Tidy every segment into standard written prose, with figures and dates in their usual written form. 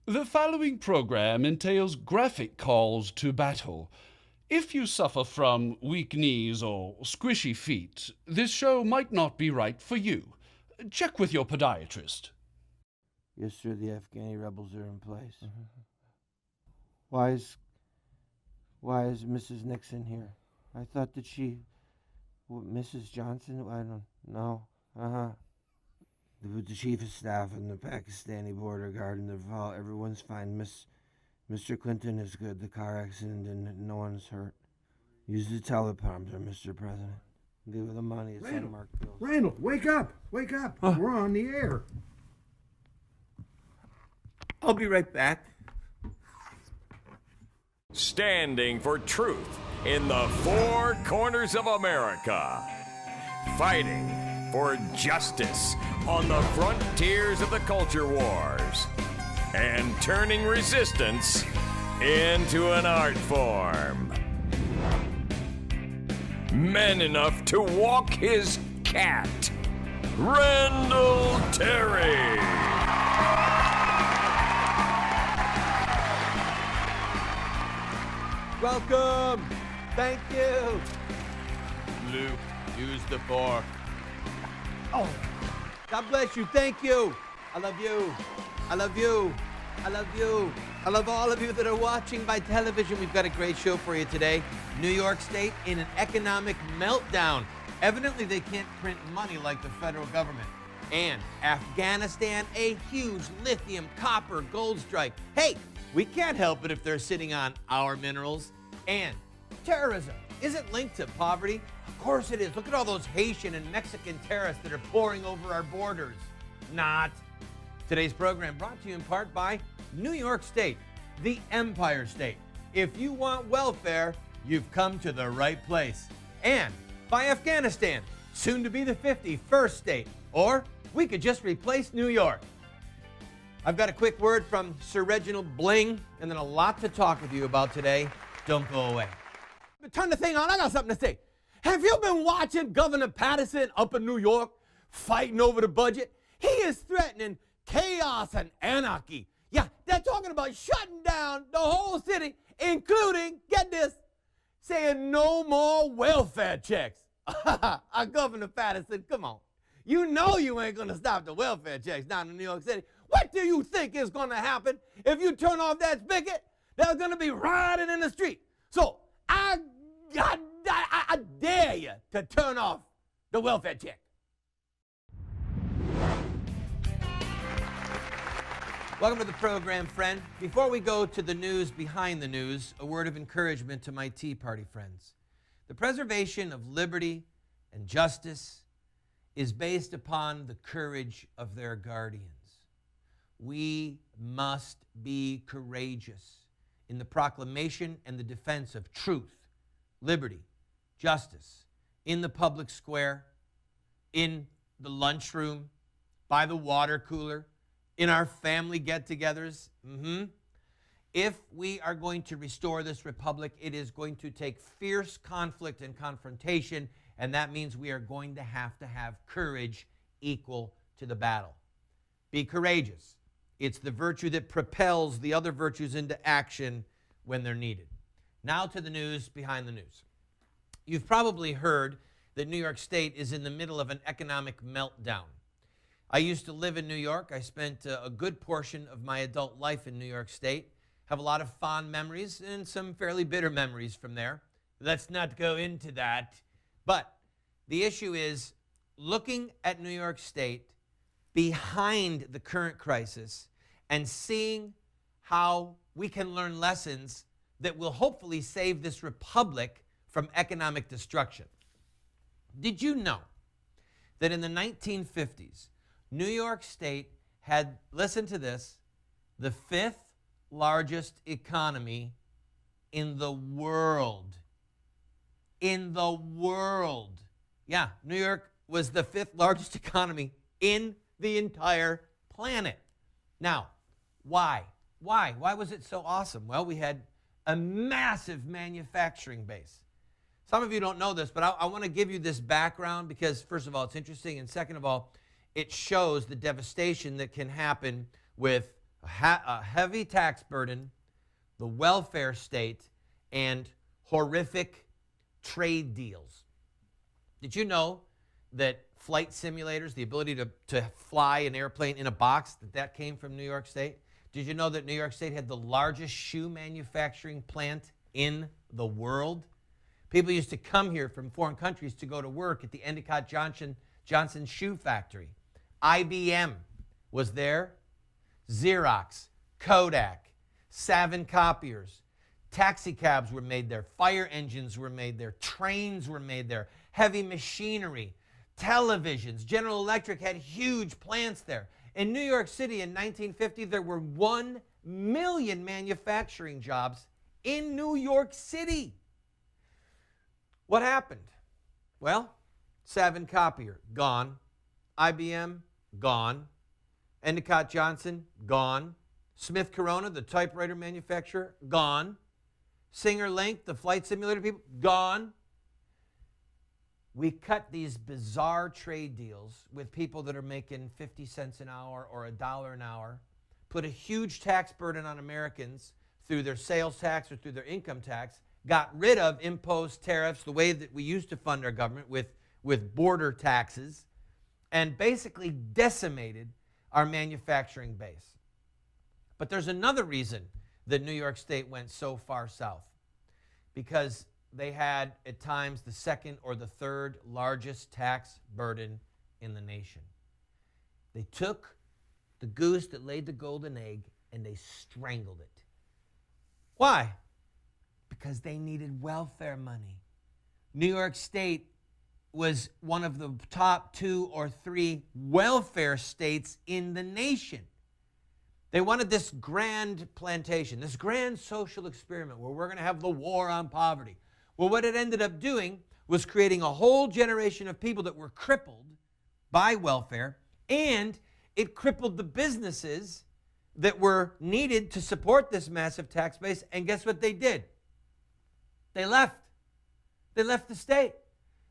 The following program entails graphic calls to battle. If you suffer from weak knees or squishy feet, this show might not be right for you. Check with your podiatrist. Yes, sir, the Afghani rebels are in place. Why is Mrs. Nixon here? I thought that Mrs. Johnson? I don't know. The chief of staff and the Pakistani border guard and the vault, everyone's fine. Mr. Clinton is good. The car accident and no one's hurt. Use the teleprompter, Mr. President. Give her the money. It's unmarked bills. Randall, wake up! Wake up! We're on the air. I'll be right back. Standing for truth in the four corners of America. Fighting for justice on the frontiers of the culture wars. And turning resistance into an art form. Men enough to walk his cat. Randall Terry. Welcome. Thank you. Luke, use the fork. Oh, God bless you. Thank you. I love you. I love you. I love you. I love all of you that are watching by television. We've got a great show for you today. New York State in an economic meltdown. Evidently, they can't print money like the federal government. And Afghanistan, a huge lithium, copper, gold strike. Hey, we can't help it if they're sitting on our minerals. And terrorism. Is it linked to poverty? Of course it is. Look at all those Haitian and Mexican terrorists that are pouring over our borders. Not. Today's program brought to you in part by New York State, the Empire State. If you want welfare, you've come to the right place. And by Afghanistan, soon to be the 51st state. Or we could just replace New York. I've got a quick word from Sir Reginald Bling, and then a lot to talk with you about today. Don't go away. But turn the thing on, I got something to say. Have you been watching Governor Patterson up in New York fighting over the budget? He is threatening chaos and anarchy. Yeah, they're talking about shutting down the whole city, including, get this, saying no more welfare checks. Governor Patterson, come on. You know you ain't going to stop the welfare checks down in New York City. What do you think is going to happen if you turn off that spigot? There's going to be rioting in the street. So I dare you to turn off the welfare check. Welcome to the program, friend. Before we go to the news behind the news, a word of encouragement to my Tea Party friends. The preservation of liberty and justice is based upon the courage of their guardians. We must be courageous in the proclamation and the defense of truth, liberty, justice, in the public square, in the lunchroom, by the water cooler, in our family get-togethers. If we are going to restore this republic, it is going to take fierce conflict and confrontation, and that means we are going to have courage equal to the battle. Be courageous. It's the virtue that propels the other virtues into action when they're needed. Now to the news behind the news. You've probably heard that New York State is in the middle of an economic meltdown. I used to live in New York. I spent a good portion of my adult life in New York State. Have a lot of fond memories and some fairly bitter memories from there. Let's not go into that. But the issue is looking at New York State behind the current crisis and seeing how we can learn lessons that will hopefully save this republic from economic destruction. Did you know that in the 1950s, New York State had, listen to this, the fifth largest economy in the world? In the world. Yeah, New York was the fifth largest economy in the entire planet. Now, why? Why was it so awesome? Well, we had a massive manufacturing base. Some of you don't know this, but I want to give you this background because, first of all, it's interesting, and second of all, it shows the devastation that can happen with a heavy tax burden, the welfare state, and horrific trade deals. Did you know that flight simulators, the ability to fly an airplane in a box, that came from New York State? Did you know that New York State had the largest shoe manufacturing plant in the world? People used to come here from foreign countries to go to work at the Endicott Johnson Shoe Factory. IBM was there. Xerox, Kodak, Savin copiers. Taxi cabs were made there. Fire engines were made there. Trains were made there. Heavy machinery, televisions. General Electric had huge plants there. In New York City in 1950, there were 1 million manufacturing jobs in New York City. What happened? Well, Savin copier, gone. IBM, gone. Endicott Johnson, gone. Smith Corona, the typewriter manufacturer, gone. Singer Link, the flight simulator people, gone. We cut these bizarre trade deals with people that are making 50 cents an hour or $1 an hour, put a huge tax burden on Americans through their sales tax or through their income tax, got rid of imposed tariffs the way that we used to fund our government with border taxes, and basically decimated our manufacturing base. But there's another reason that New York State went so far south, because they had at times the second or the third largest tax burden in the nation. They took the goose that laid the golden egg and they strangled it. Why? Because they needed welfare money. New York State was one of the top 2 or 3 welfare states in the nation. They wanted this grand plantation, this grand social experiment where we're going to have the war on poverty. Well, what it ended up doing was creating a whole generation of people that were crippled by welfare, and it crippled the businesses that were needed to support this massive tax base. And guess what they did? They left. They left the state.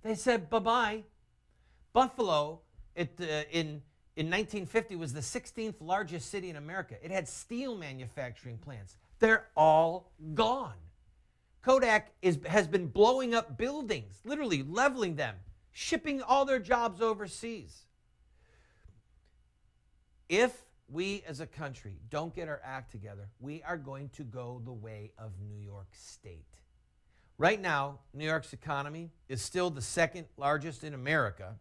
They said bye-bye. Buffalo in 1950 was the 16th largest city in America. It had steel manufacturing plants. They're all gone. Kodak has been blowing up buildings, literally leveling them, shipping all their jobs overseas. If we as a country don't get our act together, we are going to go the way of New York State. Right now, New York's economy is still the second largest in America,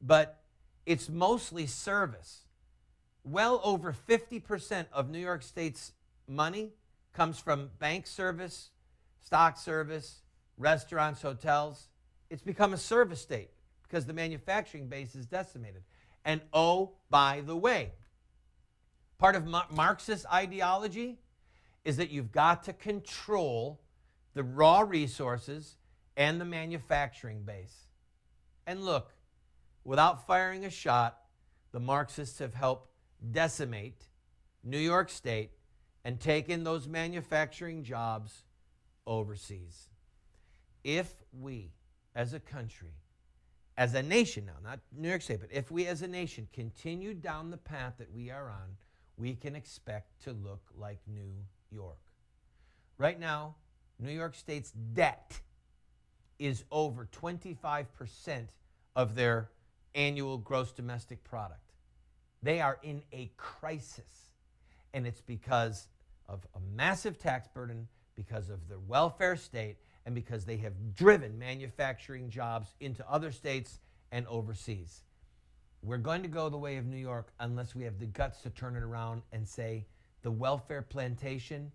but it's mostly service. Well over 50% of New York State's money comes from bank service, stock service, restaurants, hotels. It's become a service state because the manufacturing base is decimated. And oh, by the way, part of Marxist ideology is that you've got to control the raw resources and the manufacturing base. And look, without firing a shot, the Marxists have helped decimate New York State and taken those manufacturing jobs overseas. If we as a country, as a nation now, not New York State, but if we as a nation continue down the path that we are on, we can expect to look like New York. Right now, New York State's debt is over 25% of their annual gross domestic product. They are in a crisis, and it's because of a massive tax burden, because of their welfare state, and because they have driven manufacturing jobs into other states and overseas. We're going to go the way of New York unless we have the guts to turn it around and say the welfare plantation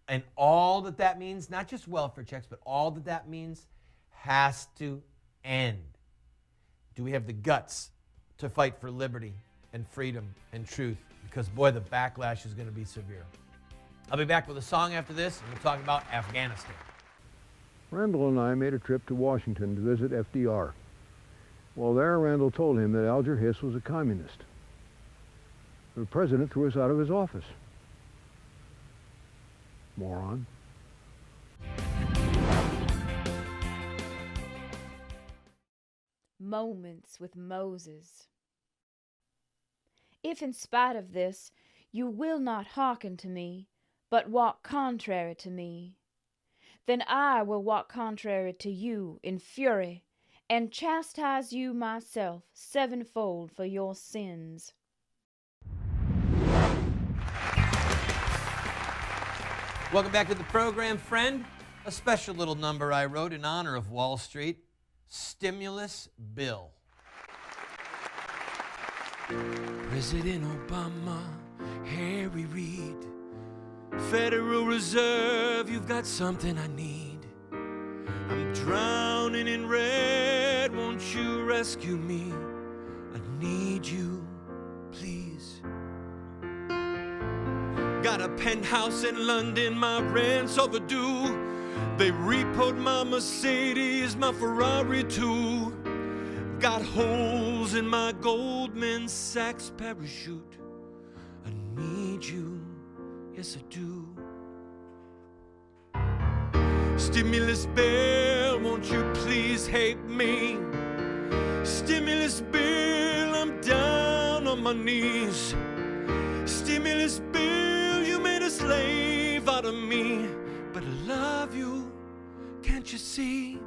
and all that that means, not just welfare checks, but all that that means has to end. Do we have the guts to fight for liberty and freedom and truth? Because, boy, the backlash is going to be severe. I'll be back with a song after this, and we'll talk about Afghanistan. Randall and I made a trip to Washington to visit FDR. While there, Randall told him that Alger Hiss was a communist. The president threw us out of his office. Moron. Moments with Moses. If in spite of this, you will not hearken to me, but walk contrary to me. Then I will walk contrary to you in fury, and chastise you myself sevenfold for your sins. Welcome back to the program, friend. A special little number I wrote in honor of Wall Street, Stimulus Bill. President Obama, Harry Reid, Federal Reserve, you've got something I need. I'm drowning in red, won't you rescue me? I need you, please. Got a penthouse in London, my rent's overdue. They repoed my Mercedes, my Ferrari too. Got holes in my Goldman Sachs parachute. I need you, yes I do. Stimulus bill, won't you please help me? Stimulus bill, I'm down on my knees. Stimulus bill, you made a slave out of me. But I love you, can't you see?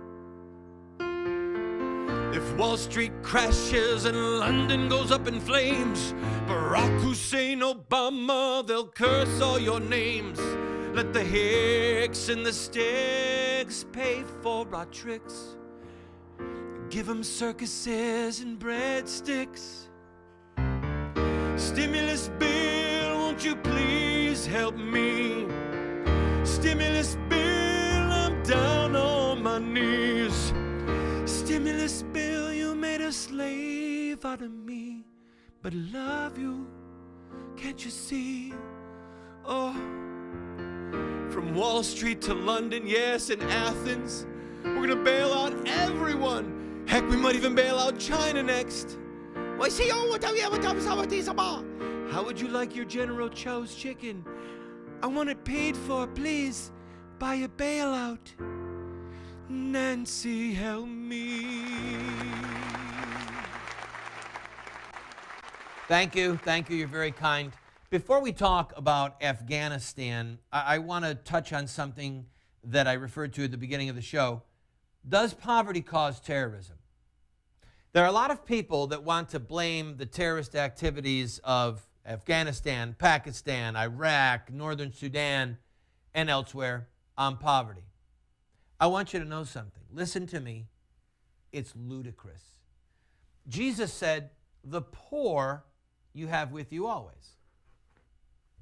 If Wall Street crashes and London goes up in flames, Barack Hussein Obama, they'll curse all your names. Let the Hicks and the Sticks pay for our tricks. Give them circuses and breadsticks. Stimulus bill, won't you please help me? Stimulus bill, I'm down on my knees. Stimulus bill, you made a slave out of me. But I love you, can't you see? Oh, from Wall Street to London, yes, and Athens, we're gonna bail out everyone. Heck, we might even bail out China next. How would you like your General Cho's chicken? I want it paid for, please. Buy a bailout. Nancy, help me. Thank you. You're very kind. Before we talk about Afghanistan, I want to touch on something that I referred to at the beginning of the show. Does poverty cause terrorism? There are a lot of people that want to blame the terrorist activities of Afghanistan, Pakistan, Iraq, Northern Sudan, and elsewhere on poverty. I want you to know something. Listen to me. It's ludicrous. Jesus said, the poor you have with you always.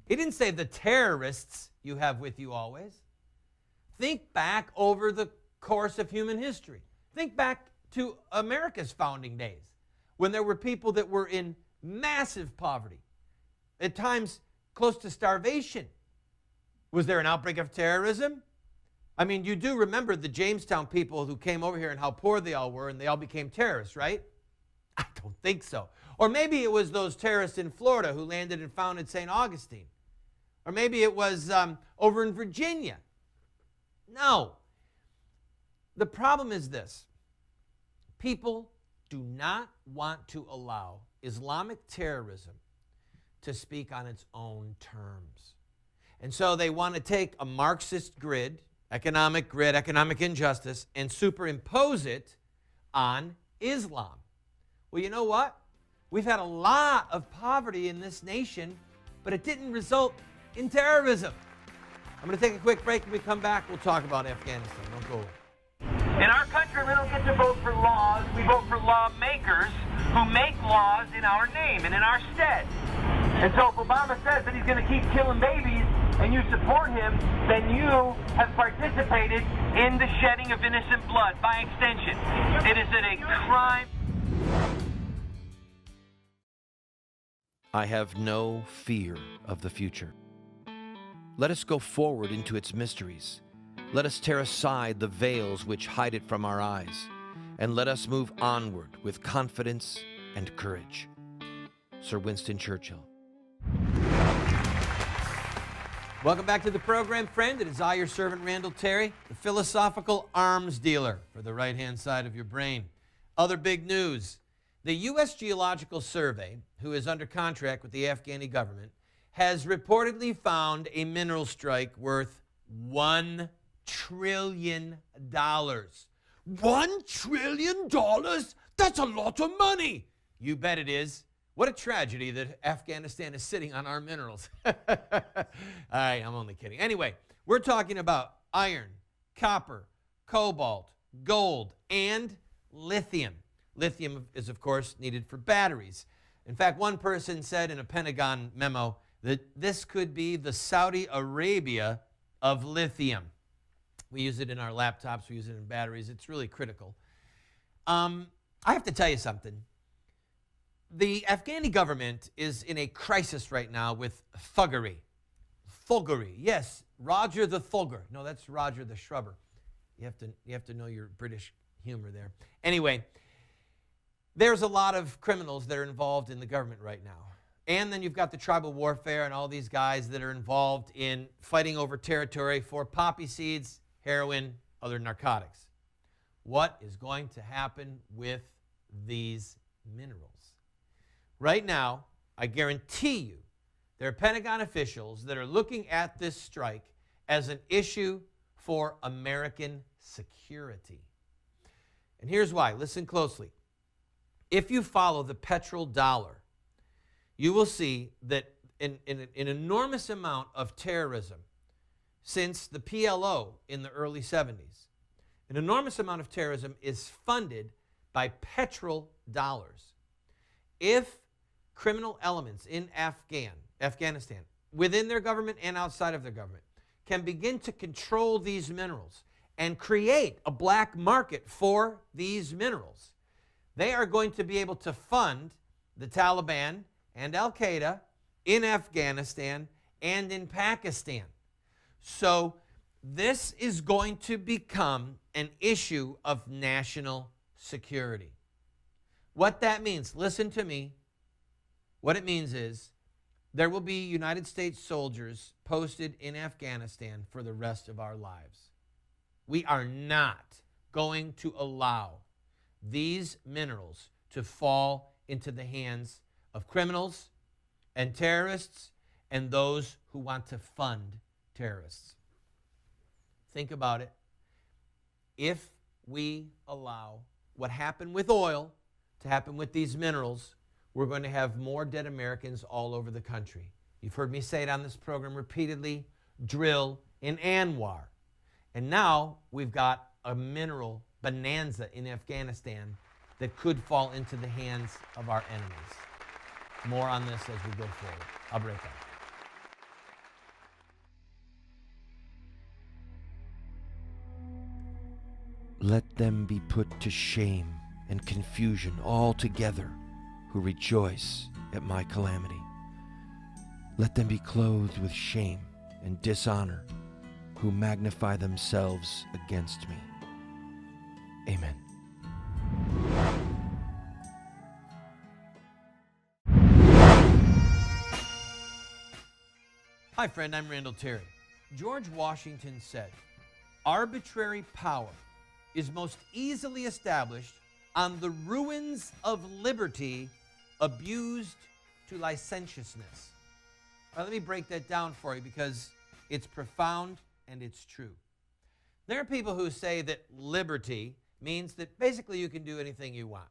He didn't say the terrorists you have with you always. Think back over the course of human history. Think back to America's founding days when there were people that were in massive poverty, at times close to starvation. Was there an outbreak of terrorism? I mean, you do remember the Jamestown people who came over here and how poor they all were, and they all became terrorists, right? I don't think so. Or maybe it was those terrorists in Florida who landed and founded St. Augustine. Or maybe it was over in Virginia. No. The problem is this. People do not want to allow Islamic terrorism to speak on its own terms. And so they want to take a Marxist grid, economic injustice, and superimpose it on Islam. Well, you know what? We've had a lot of poverty in this nation, but it didn't result in terrorism. I'm going to take a quick break. When we come back, we'll talk about Afghanistan. Don't go away. In our country, we don't get to vote for laws. We vote for lawmakers who make laws in our name and in our stead. And so if Obama says that he's going to keep killing babies and you support him, then you have participated in the shedding of innocent blood by extension. It is a crime. I have no fear of the future. Let us go forward into its mysteries. Let us tear aside the veils which hide it from our eyes, and let us move onward with confidence and courage. Sir Winston Churchill. Welcome back to the program, friend. It is I, your servant, Randall Terry, the philosophical arms dealer for the right-hand side of your brain. Other big news. The U.S. Geological Survey, who is under contract with the Afghani government, has reportedly found a mineral strike worth $1 trillion. $1 trillion? That's a lot of money. You bet it is. What a tragedy that Afghanistan is sitting on our minerals. All right, I'm only kidding. Anyway, we're talking about iron, copper, cobalt, gold, and lithium. Lithium is, of course, needed for batteries. In fact, one person said in a Pentagon memo that this could be the Saudi Arabia of lithium. We use it in our laptops. We use it in batteries. It's really critical. I have to tell you something. The Afghani government is in a crisis right now with thuggery. Thuggery, yes, Roger the Thugger. No, that's Roger the Shrubber. You have to know your British humor there. Anyway, there's a lot of criminals that are involved in the government right now. And then you've got the tribal warfare and all these guys that are involved in fighting over territory for poppy seeds, heroin, other narcotics. What is going to happen with these minerals? Right now, I guarantee you, there are Pentagon officials that are looking at this strike as an issue for American security. And here's why. Listen closely. If you follow the petrodollar, you will see that an enormous amount of terrorism since the PLO in the early 70s, an enormous amount of terrorism is funded by petrodollars. If criminal elements in Afghanistan, within their government and outside of their government, can begin to control these minerals and create a black market for these minerals, they are going to be able to fund the Taliban and Al-Qaeda in Afghanistan and in Pakistan. So this is going to become an issue of national security. What that means, listen to me, what it means is there will be United States soldiers posted in Afghanistan for the rest of our lives. We are not going to allow these minerals to fall into the hands of criminals and terrorists and those who want to fund terrorists. Think about it. If we allow what happened with oil to happen with these minerals, we're going to have more dead Americans all over the country. You've heard me say it on this program repeatedly, drill in Anwar. And now we've got a mineral bonanza in Afghanistan that could fall into the hands of our enemies. More on this as we go forward. I'll break up. Let them be put to shame and confusion altogether who rejoice at my calamity. Let them be clothed with shame and dishonor who magnify themselves against me. Amen. Hi, friend, I'm Randall Terry. George Washington said, "Arbitrary power is most easily established on the ruins of liberty abused to licentiousness." All right, let me break that down for you because it's profound and it's true. There are people who say that liberty means that basically you can do anything you want.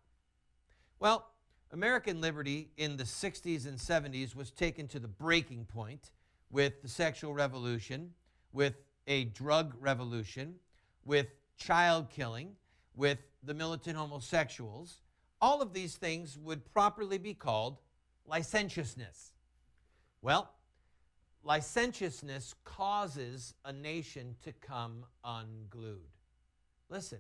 Well, American liberty in the 60s and 70s was taken to the breaking point with the sexual revolution, with a drug revolution, with child killing, with the militant homosexuals. All of these things would properly be called licentiousness. Well, licentiousness causes a nation to come unglued. Listen,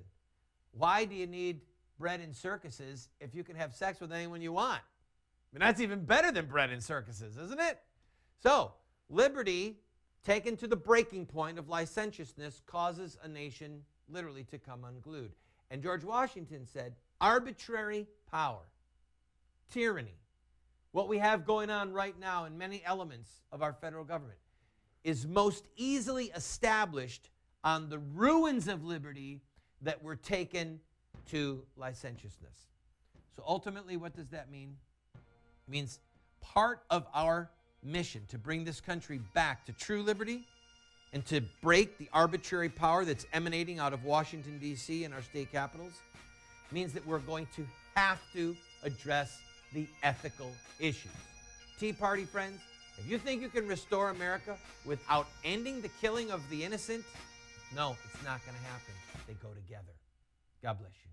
why do you need bread and circuses if you can have sex with anyone you want? I mean, that's even better than bread and circuses, isn't it? So, liberty taken to the breaking point of licentiousness causes a nation literally to come unglued. And George Washington said, arbitrary power, tyranny, what we have going on right now in many elements of our federal government, is most easily established on the ruins of liberty that were taken to licentiousness. So ultimately, what does that mean? It means part of our mission to bring this country back to true liberty and to break the arbitrary power that's emanating out of Washington, D.C. and our state capitals means that we're going to have to address the ethical issues. Tea Party friends, if you think you can restore America without ending the killing of the innocent, no, it's not going to happen. They go together. God bless you.